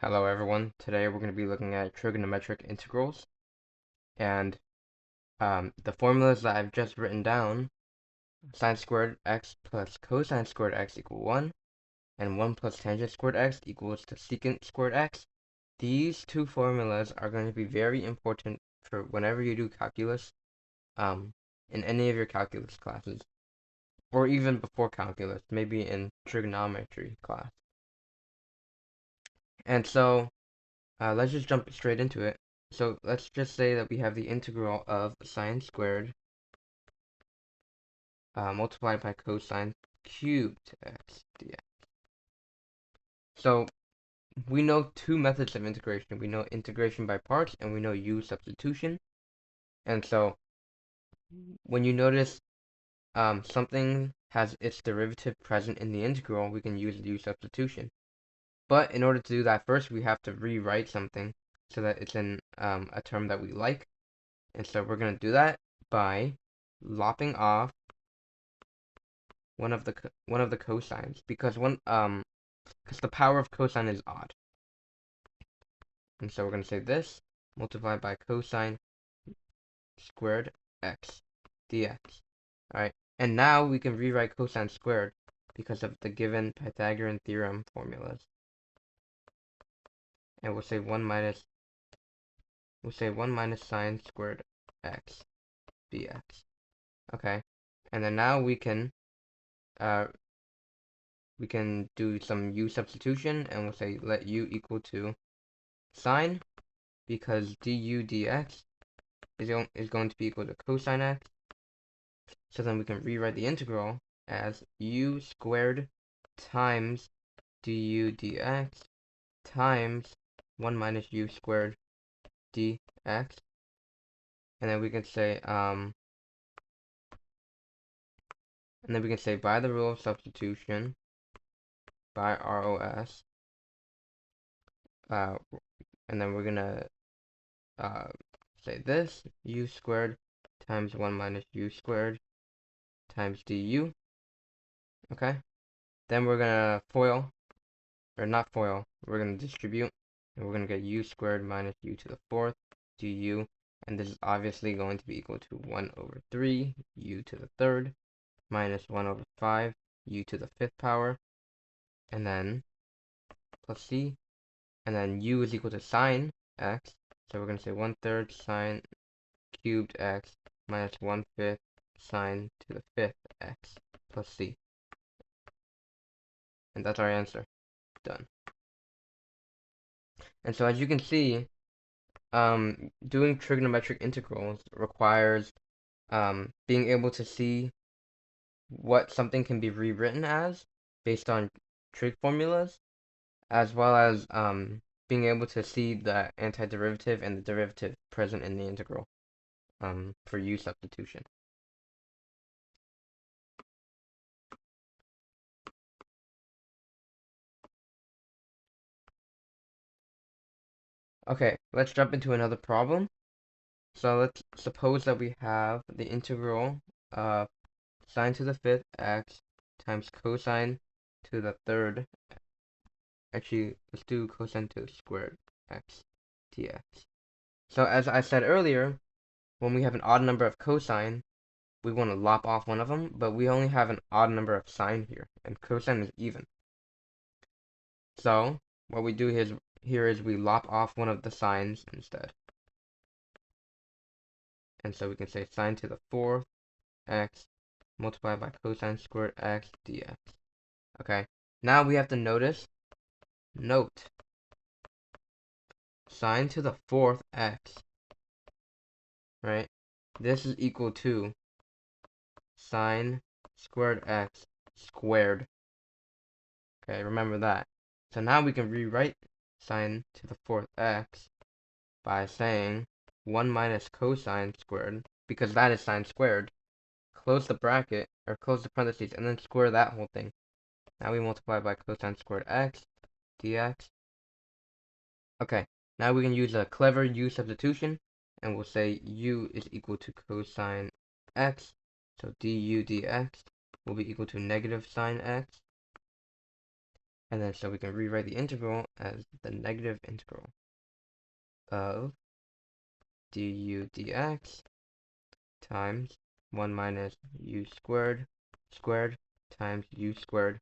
Hello everyone, today we're going to be looking at trigonometric integrals, and the formulas that I've just written down, sine squared x plus cosine squared x equal 1, and 1 plus tangent squared x equals to secant squared x. These two formulas are going to be very important for whenever you do calculus, in any of your calculus classes, or even before calculus, maybe in trigonometry class. And so, let's just jump straight into it. So let's just say that we have the integral of sine squared multiplied by cosine cubed x dx. So we know two methods of integration. We know integration by parts, and we know U-substitution. And so when you notice something has its derivative present in the integral, we can use U-substitution. But in order to do that, first we have to rewrite something so that it's in a term that we like. And so we're going to do that by lopping off one of the cosines, because the power of cosine is odd. And so we're going to say this multiplied by cosine squared x dx. Alright, and now we can rewrite cosine squared because of the given Pythagorean theorem formulas. And we'll say 1 minus sine squared x dx. Okay, and then now we can do some U substitution, and we'll say let U equal to sine, because du dx is going to be equal to cosine x. So then we can rewrite the integral as u squared times du dx times 1 minus u squared dx. And then we can say by the rule of substitution, by ROS, and then we're gonna say this u squared times 1 minus u squared times du. Okay, then we're gonna foil, or not foil, we're gonna distribute, and we're gonna get u squared minus u to the 4th du, and this is obviously going to be equal to 1 over 3 u to the 3rd minus 1 over 5 u to the 5th power, and then plus c, and then u is equal to sine x, so we're going to say 1/3 sine cubed x minus 1/5 sine to the 5th x plus c. And that's our answer. Done. And so as you can see, doing trigonometric integrals requires being able to see what something can be rewritten as based on trig formulas, as well as being able to see the antiderivative and the derivative present in the integral for U substitution. Okay, let's jump into another problem. So let's suppose that we have the integral of sine to the 5th x times cosine to the 3rd. Actually, let's do cosine to the squared x dx. So as I said earlier, when we have an odd number of cosine, we want to lop off one of them, but we only have an odd number of sine here, and cosine is even. So what we do here is we lop off one of the sines instead. And so we can say sine to the 4th x multiplied by cosine squared x dx. Okay, now we have to note sine to the 4th x, right? This is equal to sine squared x squared. Okay, remember that. So now we can rewrite sine to the 4th x by saying 1 minus cosine squared, because that is sine squared. Close the bracket, or close the parentheses, and then square that whole thing. Now we multiply by cosine squared x dx. Okay, now we can use a clever U substitution, and we'll say u is equal to cosine x, so du dx will be equal to negative sine x. And then so we can rewrite the integral as the negative integral of du dx times 1 minus u squared times u squared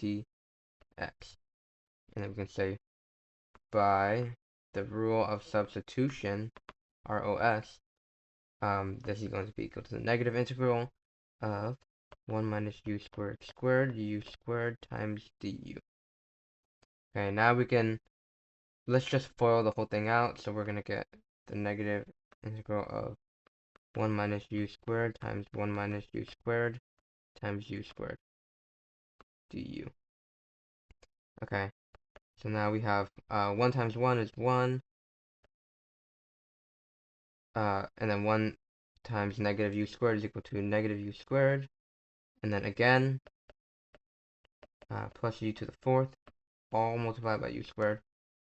dx. And then we can say by the rule of substitution, ROS, this is going to be equal to the negative integral of 1 minus u squared times du. Okay, now let's just FOIL the whole thing out. So we're going to get the negative integral of 1 minus u squared times 1 minus u squared times u squared du. Okay, so now we have 1 times 1 is 1, and then 1 times negative u squared is equal to negative u squared, and then again, plus u to the 4th, all multiplied by u squared,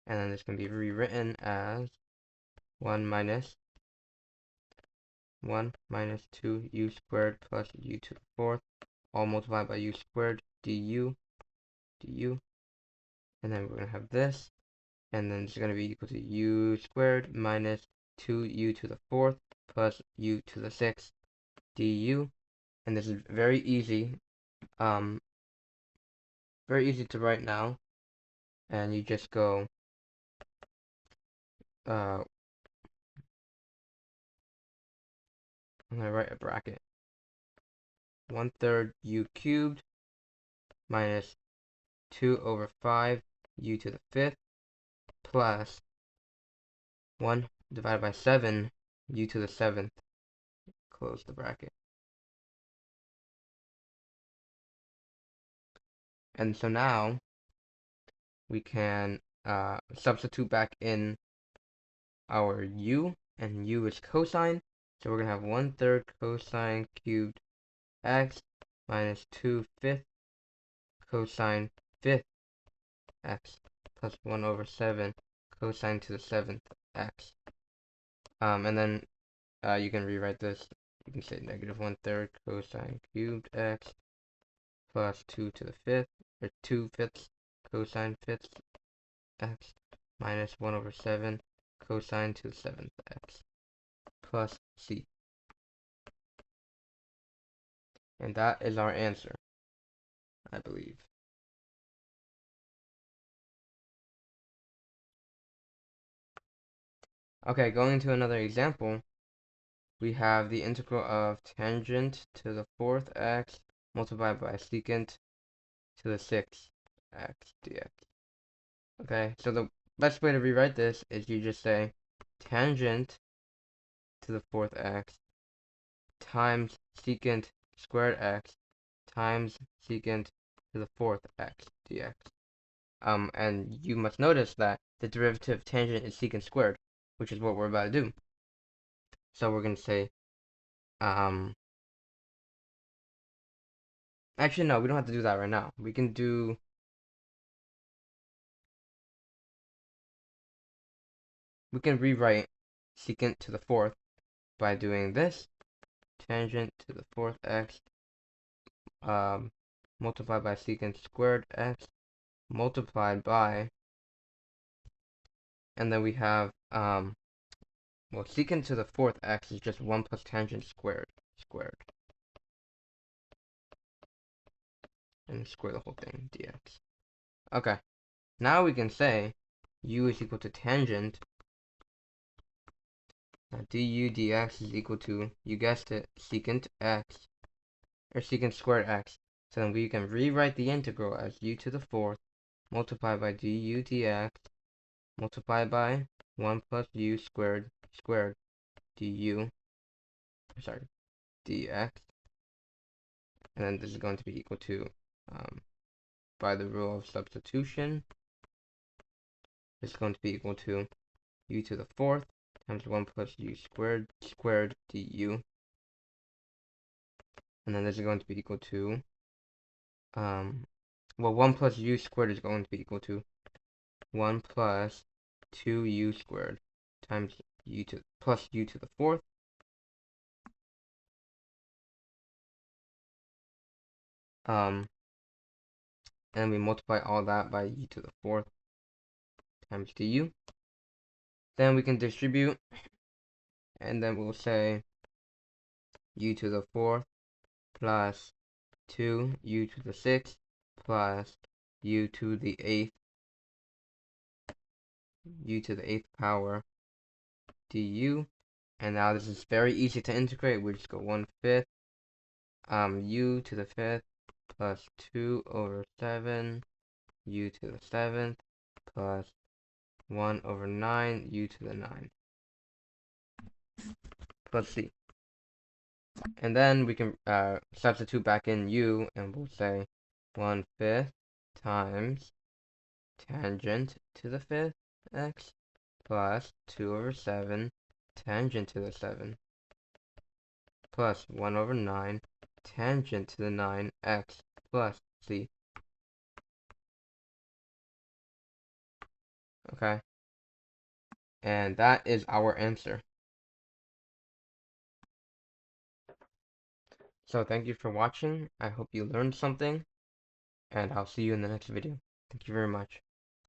and then this can be rewritten as 1 minus 2u squared plus u to the 4th, all multiplied by u squared du, and then we're going to have this, and then it's going to be equal to u squared minus 2u to the 4th plus u to the 6th du, and this is very easy to write now, and you just go I'm going to write a bracket, 1/3 u cubed minus 2 over 5 u to the 5th plus 1 divided by 7 u to the 7th, close the bracket. And so now we can substitute back in our u, and u is cosine, so we're going to have 1/3 cosine cubed x minus 2/5 cosine 5th x plus 1 over 7 cosine to the 7th x. And then you can rewrite this. You can say negative 1/3 cosine cubed x plus 2 to the 5th, or 2/5 cosine 5th x minus 1 over 7 cosine to the 7th x plus c. And that is our answer, I believe. Okay, going into another example, we have the integral of tangent to the 4th x multiplied by secant to the 6th x dx. Okay, so the best way to rewrite this is you just say tangent to the 4th x times secant squared x times secant to the 4th x dx. And you must notice that the derivative of tangent is secant squared, which is what we're about to do. So we're going to say, actually no, we don't have to do that right now. We can rewrite secant to the 4th by doing this, tangent to the 4th x multiplied by secant squared x multiplied by, and then we have well, secant to the 4th x is just 1 plus tangent squared, and square the whole thing, dx. Okay, now we can say u is equal to tangent. Now du dx is equal to, you guessed it, secant x, or secant squared x. So then we can rewrite the integral as u to the 4th multiplied by du dx multiplied by 1 plus u squared du, sorry, dx. And then this is going to be equal to, by the rule of substitution, this is going to be equal to u to the 4th times 1 plus u squared du. And then this is going to be equal to, well, 1 plus u squared is going to be equal to 1 plus 2u squared times u to plus u to the 4th. and we multiply all that by u to the fourth times du. Then we can distribute, and then we'll say u to the fourth plus 2u to the sixth plus u to the eighth power du. And now this is very easy to integrate. We just go 1/5 u to the fifth plus 2 over 7 u to the seventh plus 1 over 9 u to the 9 plus c. And then we can substitute back in u, and we'll say 1/5 times tangent to the fifth x plus 2 over 7 tangent to the 7 plus 1 over 9 tangent to the 9x plus c. Okay, and that is our answer. So thank you for watching. I hope you learned something, and I'll see you in the next video. Thank you very much.